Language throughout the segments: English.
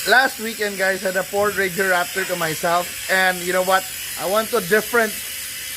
last weekend, guys, I had a Ford Ranger Raptor to myself, and you know what? I went to different,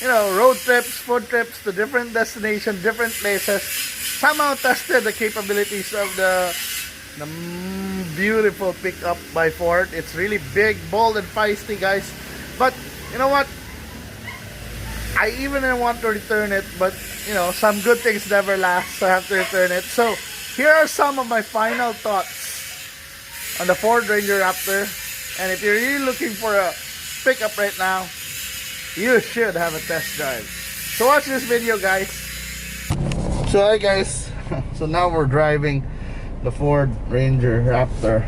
road trips, food trips to different destinations, different places. Somehow tested the capabilities of the beautiful pickup by Ford. It's really big, bold, and feisty, guys. But you know what? I even want to return it, but some good things never last, so I have to return it. So here are some of my final thoughts on the Ford Ranger Raptor. And if you're really looking for a pickup right now, you should have a test drive. So watch this video, guys. So hi guys, so now we're driving the Ford Ranger Raptor.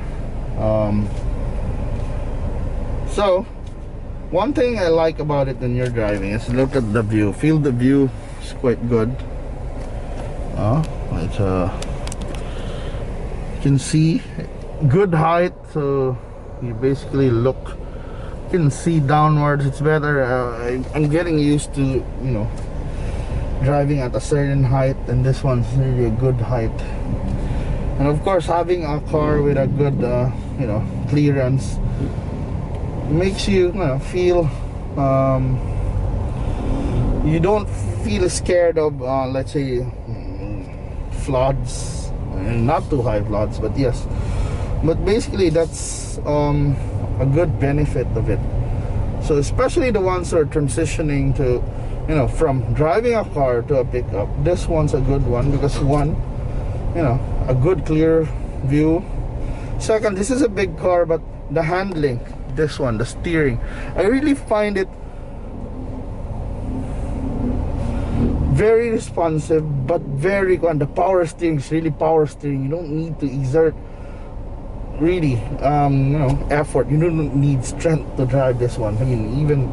So one thing I like about it when you're driving is look at the view. Feel the view is quite good. It's you can see good height, so you basically you can see downwards. It's better. I'm getting used to driving at a certain height, and this one's really a good height. And of course, having a car with a good clearance makes you feel you don't feel scared of let's say floods, not too high floods, but yes, but basically that's a good benefit of it. So especially the ones who are transitioning to from driving a car to a pickup, this one's a good one because one, a good clear view. Second, this is a big car, but the handling, this one, the steering, I really find it very responsive, but very good. The power steering is really power steering. You don't need to exert really effort. You don't need strength to drive this one. I mean, even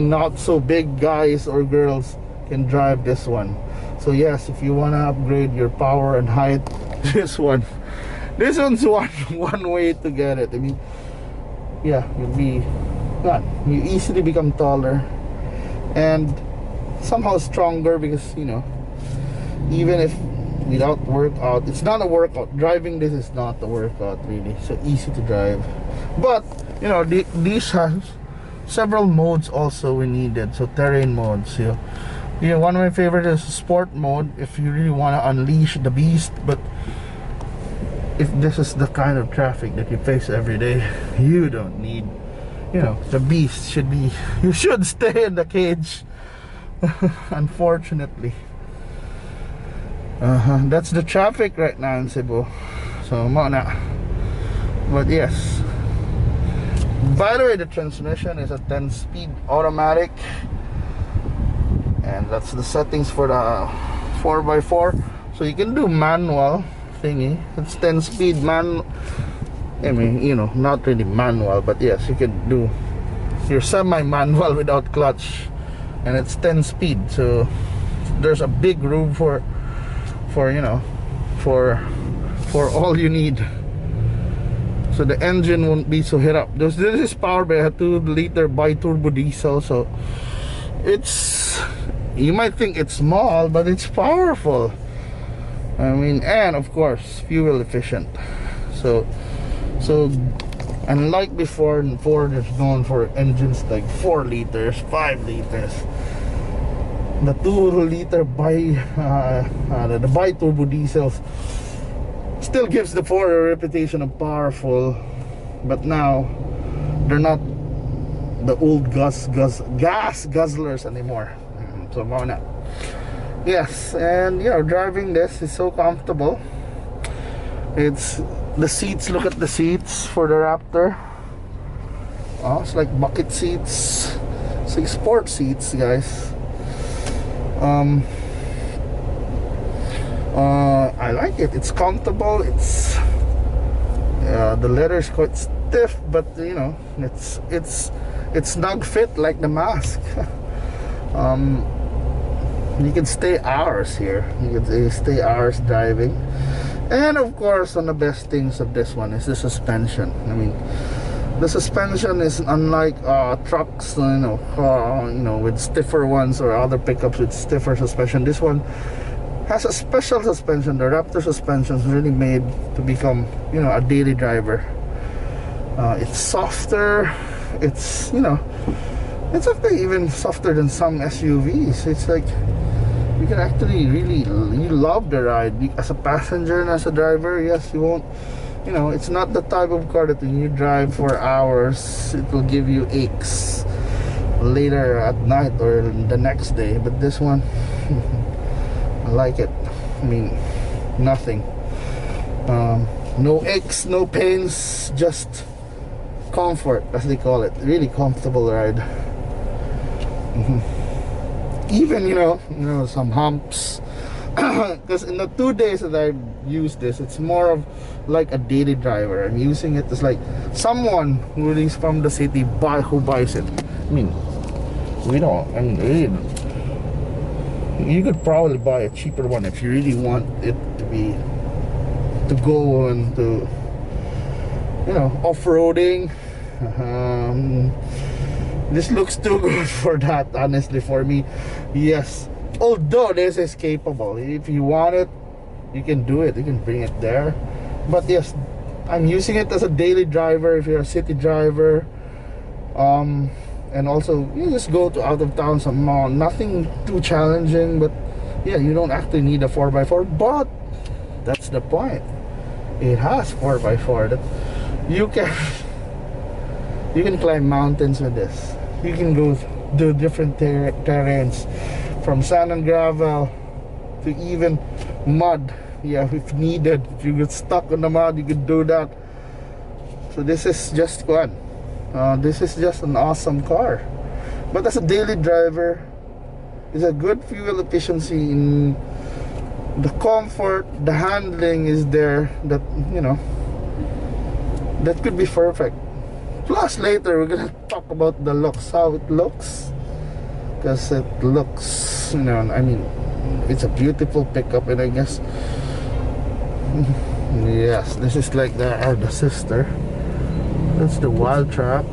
not so big guys or girls can drive this one. So yes, if you want to upgrade your power and height, this one's one way to get it. I mean, yeah, you easily become taller and somehow stronger because even if without workout, it's not a workout. Driving this is not a workout really. So easy to drive, but these has several modes also we needed. So terrain modes, one of my favorite is sport mode if you really want to unleash the beast. But if this is the kind of traffic that you face every day, you don't need the beast. You should stay in the cage. Unfortunately, that's the traffic right now in Cebu. So but yes, by the way, the transmission is a 10-speed automatic, and that's the settings for the 4x4. So you can do manual thingy. It's 10-speed manual. I mean, not really manual, but yes, you can do your semi-manual without clutch, and it's 10-speed. So there's a big room for all you need. So the engine won't be so hit up. This is powered by a 2-liter bi-turbo diesel. So you might think it's small, but it's powerful. I mean, and of course fuel efficient. So unlike before, Ford is known for engines like 4 liters, 5 liters. The 2-liter the bi-turbo diesels still gives the Ford a reputation of powerful, but now they're not the old gas guzzlers anymore. So yes, and driving this is so comfortable. It's the seats. Look at the seats for the Raptor. It's like bucket seats. It's like sport seats, guys. I like it. It's comfortable. It's the leather is quite stiff, but it's snug fit like the mask. You can stay hours here. You can stay hours driving. And of course, one of the best things of this one is the suspension. I mean, the suspension is unlike trucks, with stiffer ones or other pickups with stiffer suspension. This one has a special suspension. The Raptor suspension is really made to become, you know, a daily driver. It's softer. It's, you know, it's actually even softer than some SUVs. It's like you can actually really, you love the ride as a passenger and as a driver. Yes, you won't, you know, it's not the type of car that when you drive for hours it will give you aches later at night or the next day. But this one, I like it. I mean, nothing, no aches, no pains, just comfort, as they call it. Really comfortable ride. Even, you know, some humps, because in the 2 days that I've used this, it's more of like a daily driver. I'm using it as like someone who is from the city who buys it. I mean, you could probably buy a cheaper one if you really want it to go into, you know, off-roading. This looks too good for that, honestly, for me. Yes, although this is capable. If you want it, you can do it. You can bring it there. But yes, I'm using it as a daily driver. If you're a city driver, and also you just go to out of town somehow. Nothing too challenging, but yeah, you don't actually need a 4x4. But that's the point. It has 4x4 that you can climb mountains with this. You can go do different terrains, from sand and gravel to even mud. Yeah, if needed, if you get stuck in the mud, you can do that. So this is just fun. This is just an awesome car. But as a daily driver, it's a good fuel efficiency. In the comfort, the handling is there. That, you know, that could be perfect. Plus later we're gonna talk about the looks, how it looks, because it looks, you know, I mean, it's a beautiful pickup. And I guess yes, this is like the sister. That's the Wild Track.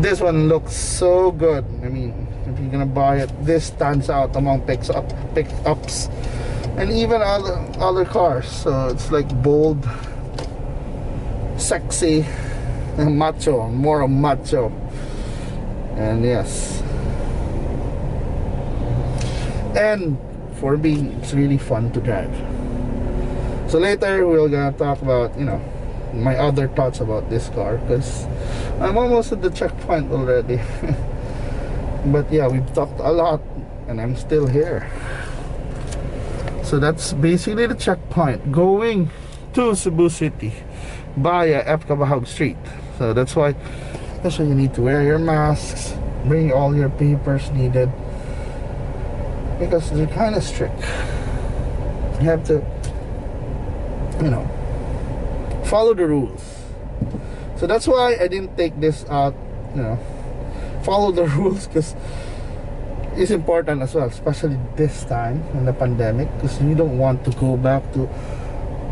This one looks so good. I mean, if you're gonna buy it, this stands out among pickups and even other cars. So it's like bold, sexy, and macho, more macho. And yes, and for me, it's really fun to drive. So later we're gonna talk about, you know, my other thoughts about this car, because I'm almost at the checkpoint already. But yeah, we've talked a lot and I'm still here. So that's basically the checkpoint going to Cebu City via Lahug Street. So that's why you need to wear your masks, bring all your papers needed, because they're kind of strict. You have to, you know, follow the rules. So that's why I didn't take this out, you know, follow the rules, because it's important as well, especially this time in the pandemic, because you don't want to go back to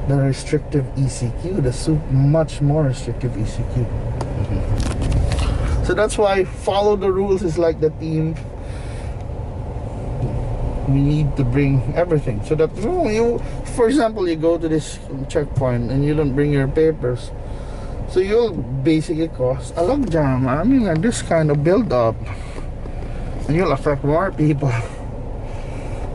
the restrictive ECQ, the much more restrictive ECQ. So that's why follow the rules is like the team. We need to bring everything, so that, you know, you, for example, you go to this checkpoint and you don't bring your papers, so you'll basically cause a logjam. I mean, this kind of build up, and you'll affect more people.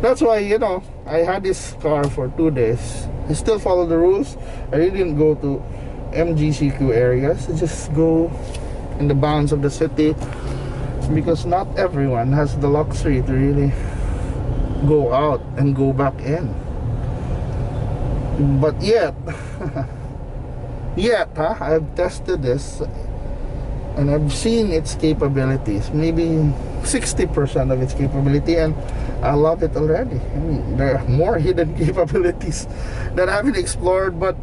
That's why, you know, I had this car for 2 days. I still follow the rules. I really didn't go to MGCQ areas. I just go in the bounds of the city, because not everyone has the luxury to really go out and go back in. But yet I've tested this and I've seen its capabilities, maybe 60% of its capability, and I love it already. I mean, there are more hidden capabilities that I haven't explored, but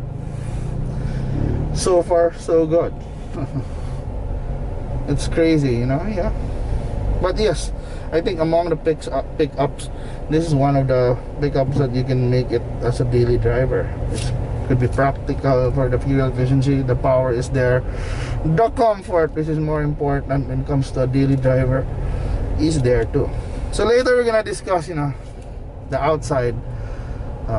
so far so good. It's crazy, you know. Yeah, but yes, I think among the pickups, this is one of the pickups that you can make it as a daily driver. It could be practical for the fuel efficiency. The power is there. The comfort, which is more important when it comes to a daily driver, is there too. So later we're gonna discuss, you know, the outside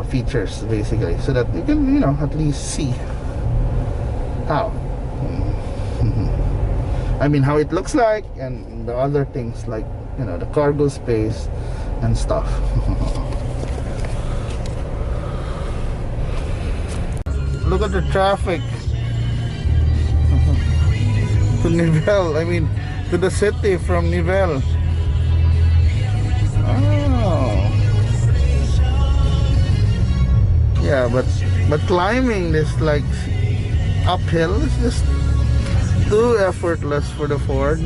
features, basically, so that you can, you know, at least see how I mean, how it looks like, and the other things like, you know, the cargo space and stuff. Look at the traffic to Nivel, I mean to the city from Nivel. Oh yeah, but climbing this like uphill is just too effortless for the Ford.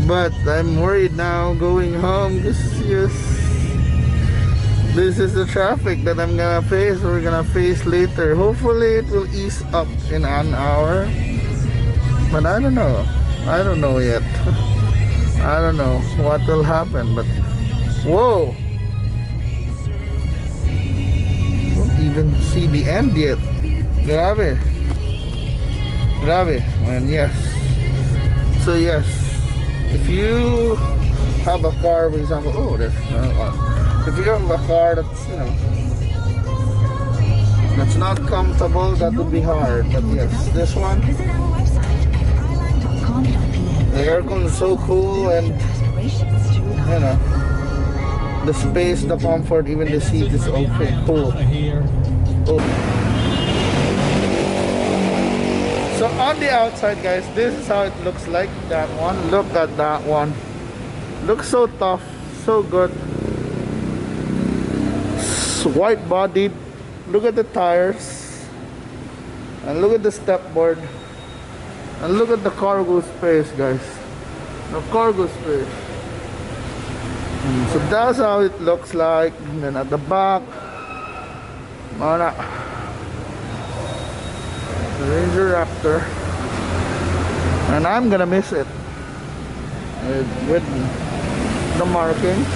But I'm worried now going home. This is the traffic that I'm gonna face, or we're gonna face later. Hopefully it will ease up in an hour, but I don't know yet. I don't know what will happen, but whoa, don't even see the end yet. Grabe, and yes, so yes, if you have a car, for example, oh, there's if you have a car that's, you know, that's not comfortable, that would be hard. But yes, this one, the aircon is so cool, and you know, the space, the comfort, even the seat is okay, cool. So on the outside, guys, this is how it looks like. That one, look at that one, looks so tough, so good. White bodied. Look at the tires, and look at the step board, and look at the cargo space, guys. The cargo space. So that's how it looks like. And then at the back, the Ranger Raptor, and I'm gonna miss it with the marking.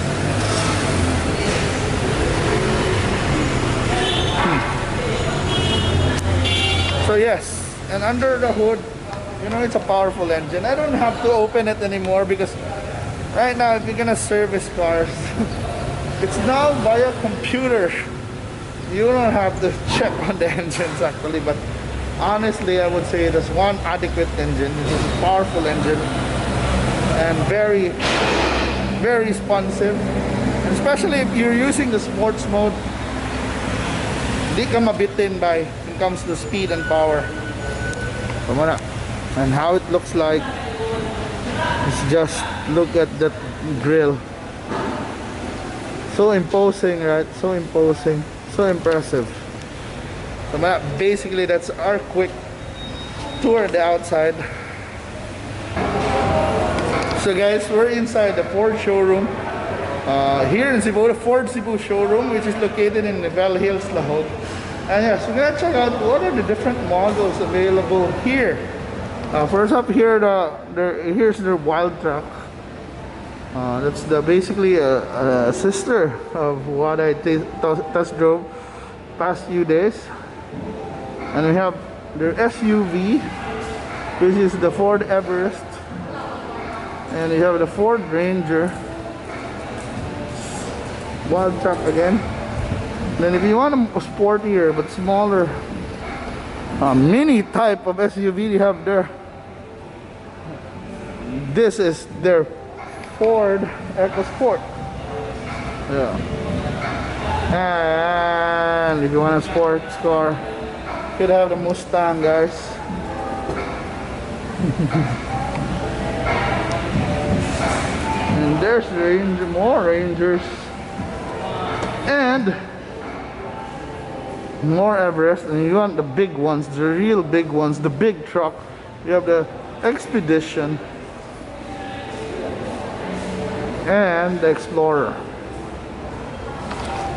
So yes, and under the hood, you know, it's a powerful engine. I don't have to open it anymore, because right now, if you're gonna service cars, it's now via computer. You don't have to check on the engines actually, but honestly, I would say there's one adequate engine. This is a powerful engine, and very, very responsive. And especially if you're using the sports mode, di ka mabitin by when it comes to speed and power. And how it looks like is just look at that grill. So imposing, right? So imposing, so impressive. So basically that's our quick tour of the outside. So guys, we're inside the Ford showroom here in Cebu, the Ford Cebu showroom, which is located in Nivel Hills, Lahug. And yes, we're gonna check out what are the different models available here. First up here, here's the wild truck. That's basically a sister of what I test drove past few days. And we have the SUV, which is the Ford Everest, and we have the Ford Ranger wild truck again. Then if you want a sportier but smaller mini type of SUV, you have there. This is their Ford EcoSport. Yeah. And if you want a sports car, you could have the Mustang, guys. And there's the Ranger, more Rangers, and more Everest. And you want the big ones, the real big ones, the big truck, you have the Expedition and the Explorer.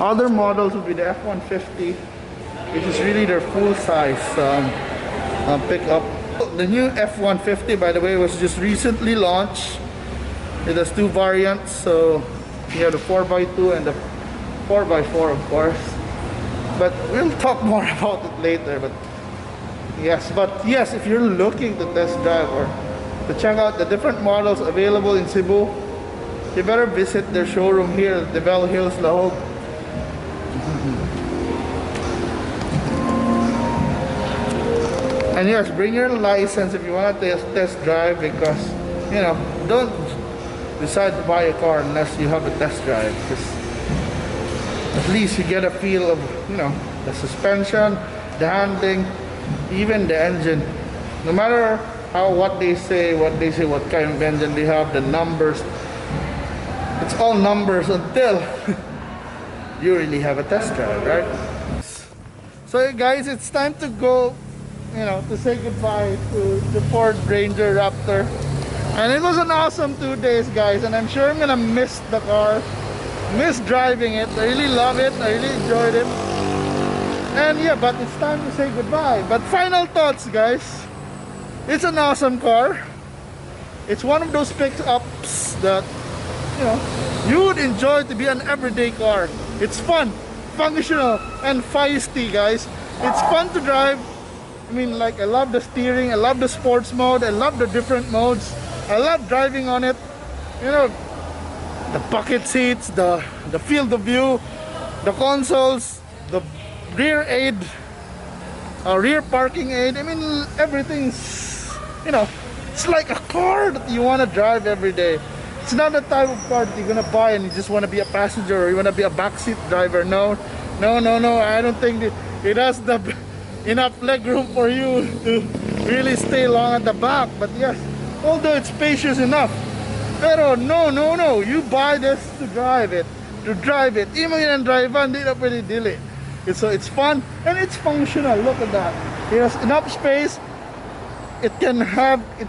Other models would be the F-150, which is really their full-size pickup. The new F-150, by the way, was just recently launched. It has two variants, so you have the 4x2 and the 4x4, of course. But we'll talk more about it later. But yes, if you're looking to test drive or to check out the different models available in Cebu, you better visit their showroom here at Nivel Hills, Lahug. And yes, bring your license if you want to test drive, because you know, don't decide to buy a car unless you have a test drive, because at least you get a feel of, you know, the suspension, the handling, even the engine. No matter what they say, what kind of engine they have, the numbers, it's all numbers until you really have a test drive, right? So guys, it's time to go, you know, to say goodbye to the Ford Ranger Raptor. And it was an awesome 2 days, guys, and I'm sure I'm gonna miss the car, miss driving it. I really love it, I really enjoyed it. And yeah, but it's time to say goodbye. But final thoughts, guys. It's an awesome car. It's one of those pickups that, you know, you would enjoy to be an everyday car. It's fun, functional, and feisty, guys. It's fun to drive. I mean, like, I love the steering, I love the sports mode, I love the different modes. I love driving on it. You know, the bucket seats, the field of view, the consoles, the rear aid, rear parking aid. I mean, everything's, you know, it's like a car that you want to drive every day. It's not the type of car that you're gonna buy and you just want to be a passenger or you want to be a backseat driver. No, I don't think it has the enough leg room for you to really stay long at the back. But yes, although it's spacious enough, pero no, you buy this to drive it, even in drive-on, di na pwede dili. It's fun and it's functional. Look at that, it has enough space. It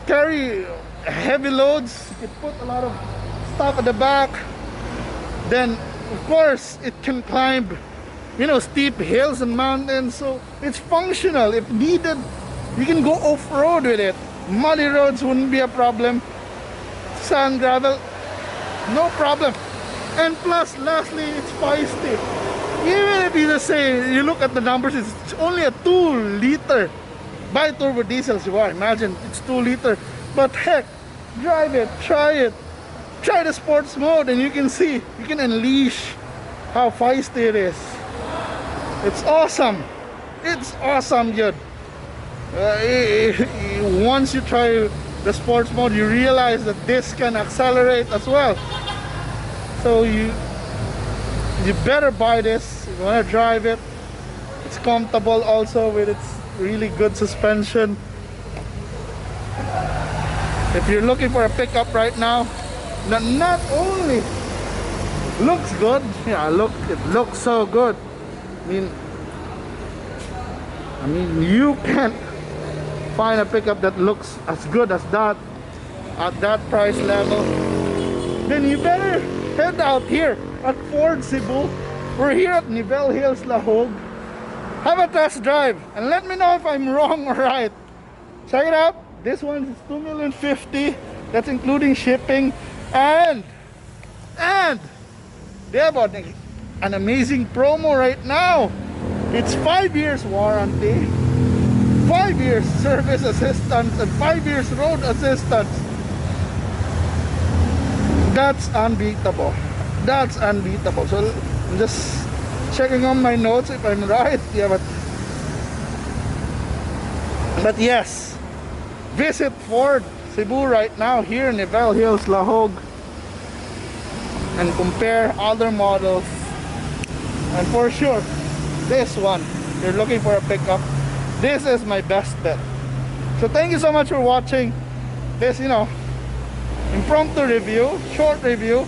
carry heavy loads. You can put a lot of stuff at the back. Then of course it can climb, you know, steep hills and mountains. So it's functional. If needed, you can go off-road with it. Muddy roads wouldn't be a problem. Sand, gravel, no problem. And plus, lastly, it's feisty. Even if you just say, you look at the numbers, it's only a 2-liter bi-turbo diesel. So imagine it's 2-liter. But heck, drive it, try the sports mode, and you can see, you can unleash how feisty it is. It's awesome. It's awesome, dude. Once you try the sports mode, you realize that this can accelerate as well. So you better buy this if you want to drive it. It's comfortable also with its really good suspension. If you're looking for a pickup right now that not only looks good, yeah, it looks so good. I mean, you can't find a pickup that looks as good as that at that price level. Then you better head out here at Ford Cebu. We're here at Nivel Hills, Lahug. Have a test drive and let me know if I'm wrong or right. Check it out. This one is $2,050,000. That's including shipping, and they have an amazing promo right now. It's 5 years warranty, 5 years service assistance, and 5 years road assistance. That's unbeatable. That's unbeatable. So I'm just checking on my notes if I'm right. Yeah, but yes, visit Ford Cebu right now here in Nivel Hills, Lahug, and compare other models. And for sure, this one, you're looking for a pickup, this is my best bet. So thank you so much for watching this, you know, impromptu review, short review.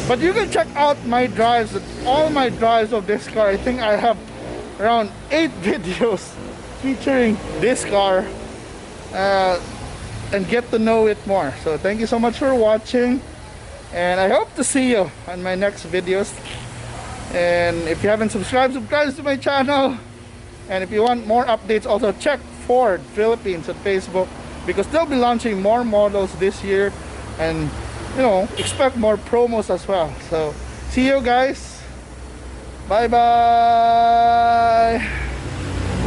But you can check out my drives, all my drives of this car. I think I have around 8 videos featuring this car, and get to know it more. So thank you so much for watching, and I hope to see you on my next videos. And if you haven't subscribed to my channel. And if you want more updates, also check Ford Philippines on Facebook, because they'll be launching more models this year, and you know, expect more promos as well. So see you guys, bye bye.